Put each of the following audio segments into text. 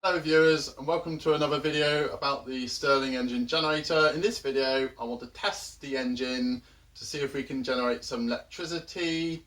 Hello viewers, and welcome to another video about the Stirling Engine Generator. In this video I want to test the engine to see if we can generate some electricity.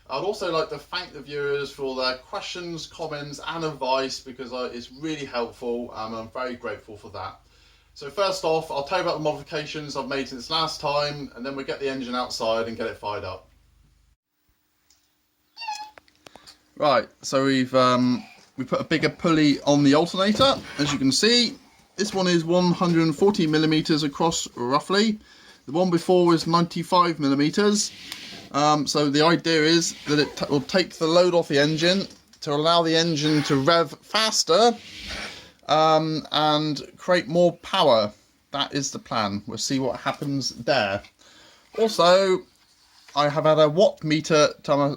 I'd also like to thank the viewers for all their questions, comments and advice, because it's really helpful and I'm very grateful for that. So first off, I'll tell you about the modifications I've made since last time, and then we'll get the engine outside and get it fired up. Right, so we put a bigger pulley on the alternator. As you can see, this one is 140 millimeters across roughly. The one before was 95 millimeters. So the idea is that it will take the load off the engine to allow the engine to rev faster and create more power. That is the plan. We'll see what happens there. Also, I have had a watt meter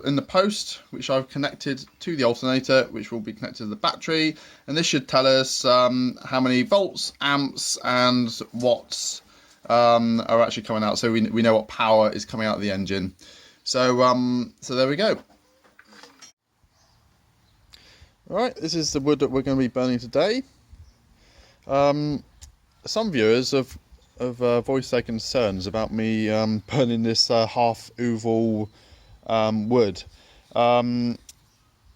in the post, which I've connected to the alternator, which will be connected to the battery, and this should tell us how many volts, amps and watts are actually coming out, so we know what power is coming out of the engine. So there we go. Right, this is the wood that we're going to be burning today. Some viewers have voiced their concerns about me burning this half oval wood.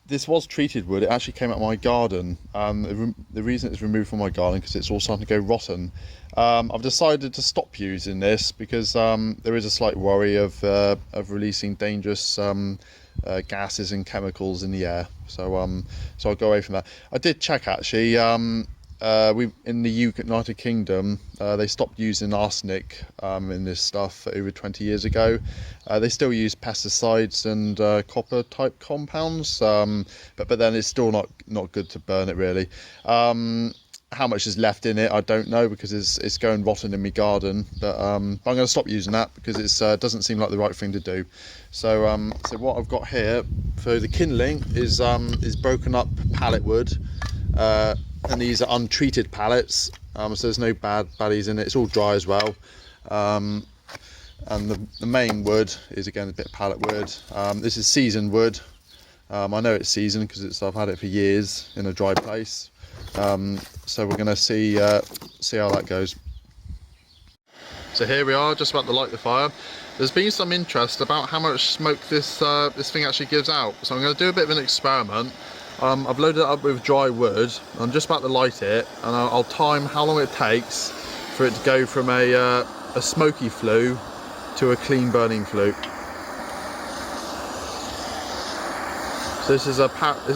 This was treated wood. It actually came out of my garden. The reason it's removed from my garden because it's all starting to go rotten. I've decided to stop using this because there is a slight worry of releasing dangerous gases and chemicals in the air. So I'll go away from that. I did check actually. In the United Kingdom, they stopped using arsenic in this stuff over 20 years ago. They still use pesticides and copper type compounds, but then it's still not good to burn it really. How much is left in it I don't know, because it's going rotten in my garden, but I'm going to stop using that because it doesn't seem like the right thing to do. So what I've got here for the kindling is broken up pallet wood. And these are untreated pallets, so there's no baddies in it. It's all dry as well. And the main wood is again a bit of pallet wood. This is seasoned wood. I know it's seasoned because I've had it for years in a dry place. So we're going to see how that goes. So here we are, just about to light the fire. There's been some interest about how much smoke this thing actually gives out. So I'm going to do a bit of an experiment. I've loaded it up with dry wood. I'm just about to light it, and I'll time how long it takes for it to go from a smoky flue to a clean burning flue. So there's a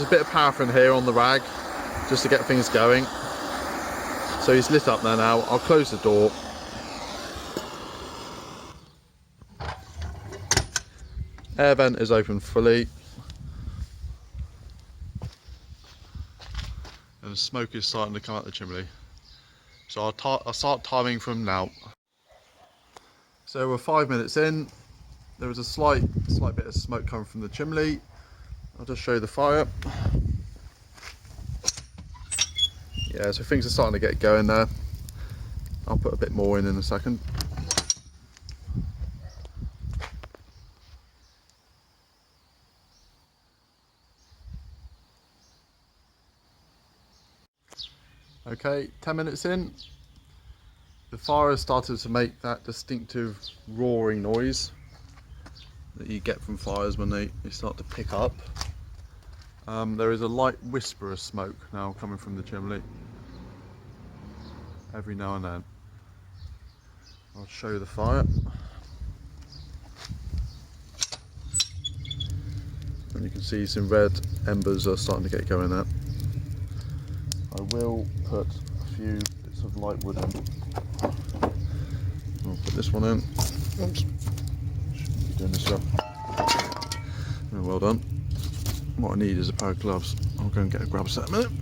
bit of paraffin here on the rag just to get things going. So he's lit up there now. I'll close the door. Air vent is open fully. And the smoke is starting to come out the chimney. So I'll start timing from now. So we're 5 minutes in. There was a slight bit of smoke coming from the chimney. I'll just show you the fire. Yeah, so things are starting to get going there. I'll put a bit more in a second. Okay, 10 minutes in, the fire has started to make that distinctive roaring noise that you get from fires when they start to pick up. There is a light whisper of smoke now coming from the chimney, every now and then. I'll show you the fire. And you can see some red embers are starting to get going there. I will put a few bits of light wood in. I'll put this one in. Oops. Shouldn't be doing this job. Oh, well done. What I need is a pair of gloves. I'll go and get a grab set in a minute.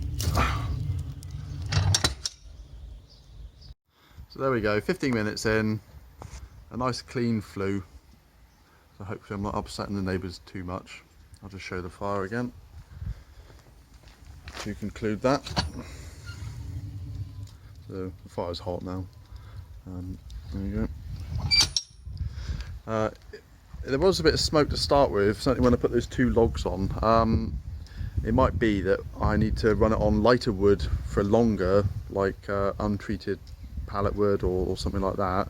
So there we go, 15 minutes in. A nice clean flue. So hopefully I'm not upsetting the neighbours too much. I'll just show the fire again to conclude that. So the fire's hot now. There you go. There was a bit of smoke to start with, certainly when I put those two logs on. it might be that I need to run it on lighter wood for longer, like untreated pallet wood or something like that,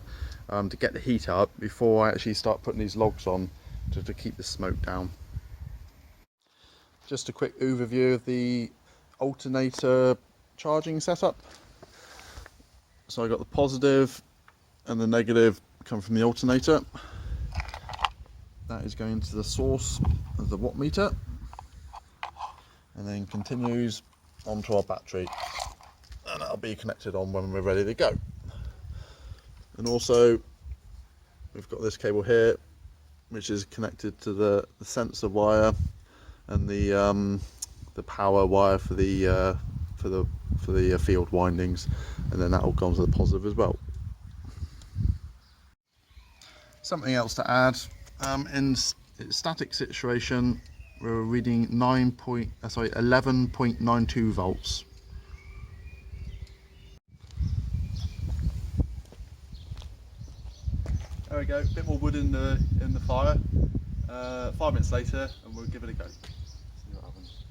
to get the heat up before I actually start putting these logs on to keep the smoke down. Just a quick overview of the alternator charging setup. So I got the positive and the negative come from the alternator. That is going to the source of the watt meter and then continues onto our battery, and that'll be connected on when we're ready to go. And also we've got this cable here which is connected to the sensor wire and the power wire for the field windings, and then that all comes to the positive as well. Something else to add, in static situation we're reading 11.92 volts. There we go, a bit more wood in the fire. 5 minutes later and we'll give it a go. See what happens.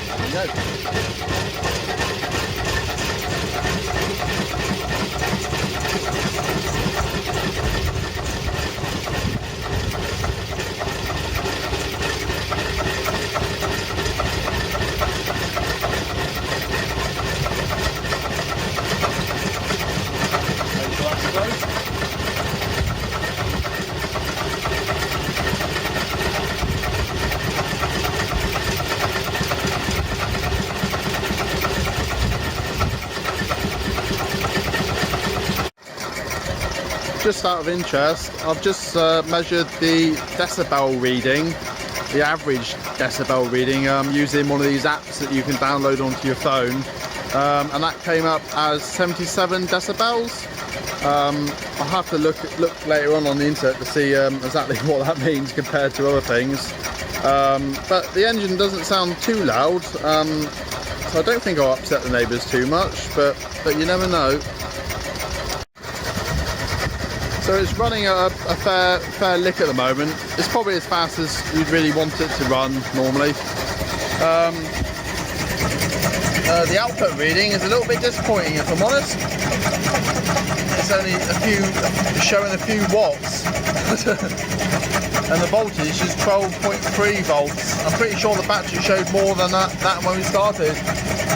There we go. Just out of interest, I've just measured the decibel reading, the average decibel reading, using one of these apps that you can download onto your phone, and that came up as 77 decibels. I'll have to look later on the internet to see exactly what that means compared to other things. But the engine doesn't sound too loud, so I don't think I'll upset the neighbours too much, but you never know. So it's running a fair lick at the moment. It's probably as fast as you'd really want it to run normally. The output reading is a little bit disappointing, if I'm honest. It's only showing a few watts. And the voltage is 12.3 volts. I'm pretty sure the battery showed more than that when we started.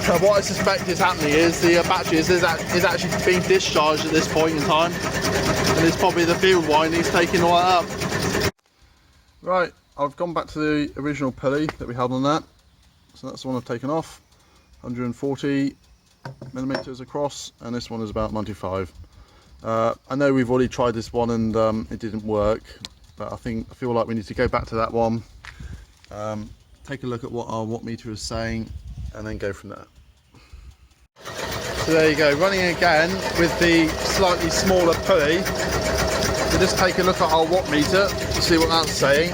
So what I suspect is happening is the battery is actually being discharged at this point in time. And it's probably the field windings taking all that up. Right, I've gone back to the original pulley that we had on that. So that's the one I've taken off. 140 millimeters across, and this one is about 95. I know we've already tried this one and it didn't work, but I feel like we need to go back to that one, take a look at what our watt meter is saying, and then go from there. So there you go, running again with the slightly smaller pulley. We'll just take a look at our watt meter to see what that's saying.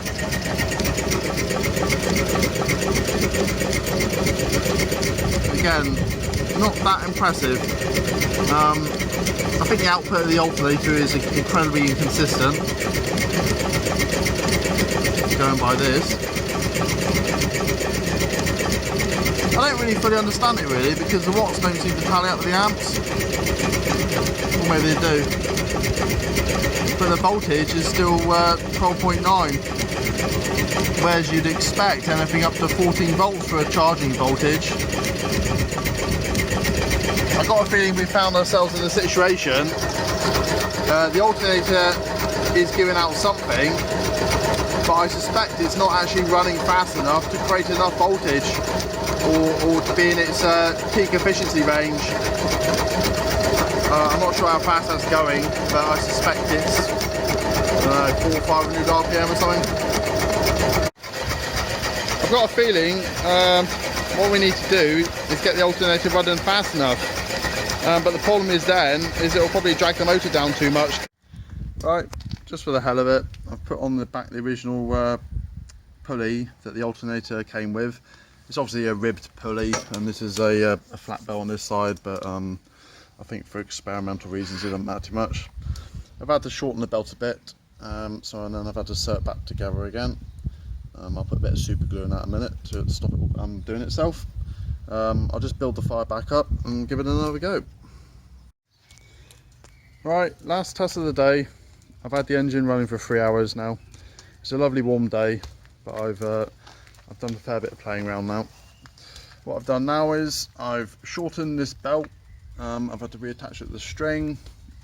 Again, not that impressive. I think the output of the alternator is incredibly inconsistent. Going by this. I don't really fully understand it really, because the watts don't seem to tally up with the amps. Or maybe they do. But the voltage is still 12.9. Whereas you'd expect anything up to 14 volts for a charging voltage. I got a feeling we found ourselves in a situation. The alternator is giving out something, but I suspect it's not actually running fast enough to create enough voltage or to be in its peak efficiency range. I'm not sure how fast that's going, but I suspect it's 400 or 500 RPM or something. I've got a feeling what we need to do is get the alternator running fast enough. But the problem is it'll probably drag the motor down too much. Right, just for the hell of it, I've put on the back the original pulley that the alternator came with. It's obviously a ribbed pulley, and this is a flat belt on this side, but I think for experimental reasons it doesn't matter too much. I've had to shorten the belt a bit, So and then I've had to sew it back together again. I'll put a bit of super glue in that in a minute to stop it doing itself. I'll just build the fire back up and give it another go. Right, last test of the day. I've had the engine running for 3 hours now. It's a lovely warm day, but I've done a fair bit of playing around now. What I've done now is I've shortened this belt. I've had to reattach it to the string.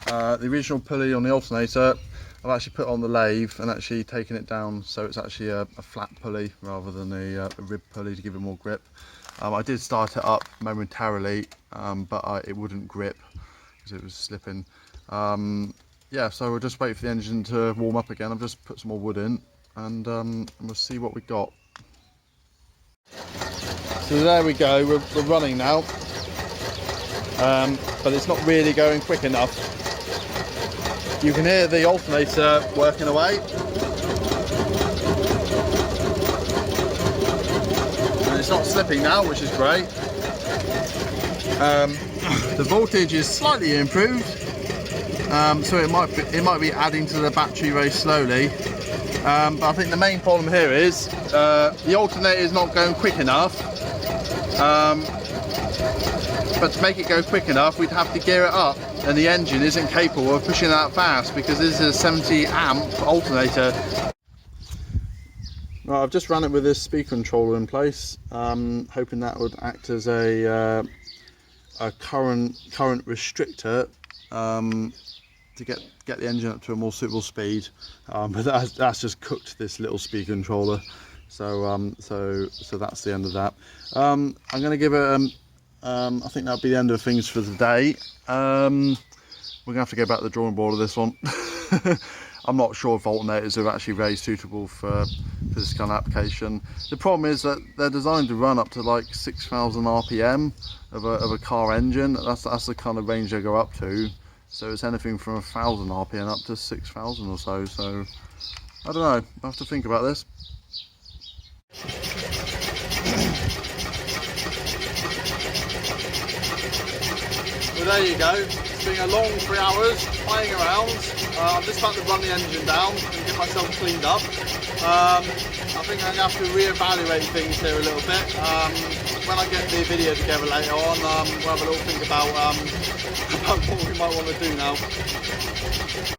The original pulley on the alternator, I've actually put on the lathe and actually taken it down so it's actually a flat pulley rather than a rib pulley to give it more grip. I did start it up momentarily, but it wouldn't grip because it was slipping. Yeah, so we'll just wait for the engine to warm up again. I've just put some more wood in and we'll see what we got. So there we go, we're running now, but it's not really going quick enough. You can hear the alternator working away. And it's not slipping now, which is great. The voltage is slightly improved, so it might be adding to the battery very slowly. But I think the main problem here is the alternator is not going quick enough. But to make it go quick enough, we'd have to gear it up, and the engine isn't capable of pushing that fast because this is a 70 amp alternator. Right, I've just run it with this speed controller in place, hoping that would act as a current restrictor to get the engine up to a more suitable speed. But that's just cooked this little speed controller. So that's the end of that. I'm going to give it. I think that'll be the end of things for the day. We're going to have to go back to the drawing board of this one. I'm not sure if alternators are actually very suitable for this kind of application. The problem is that they're designed to run up to like 6,000 RPM of a car engine. That's the kind of range they go up to. So it's anything from 1,000 RPM up to 6,000 or so. So I don't know. I have to think about this. Well, there you go. It's been a long 3 hours playing around. I'm just about to run the engine down and get myself cleaned up. I think I'm going to have to reevaluate things here a little bit. When I get the video together later on, we'll have a little think about what we might want to do now.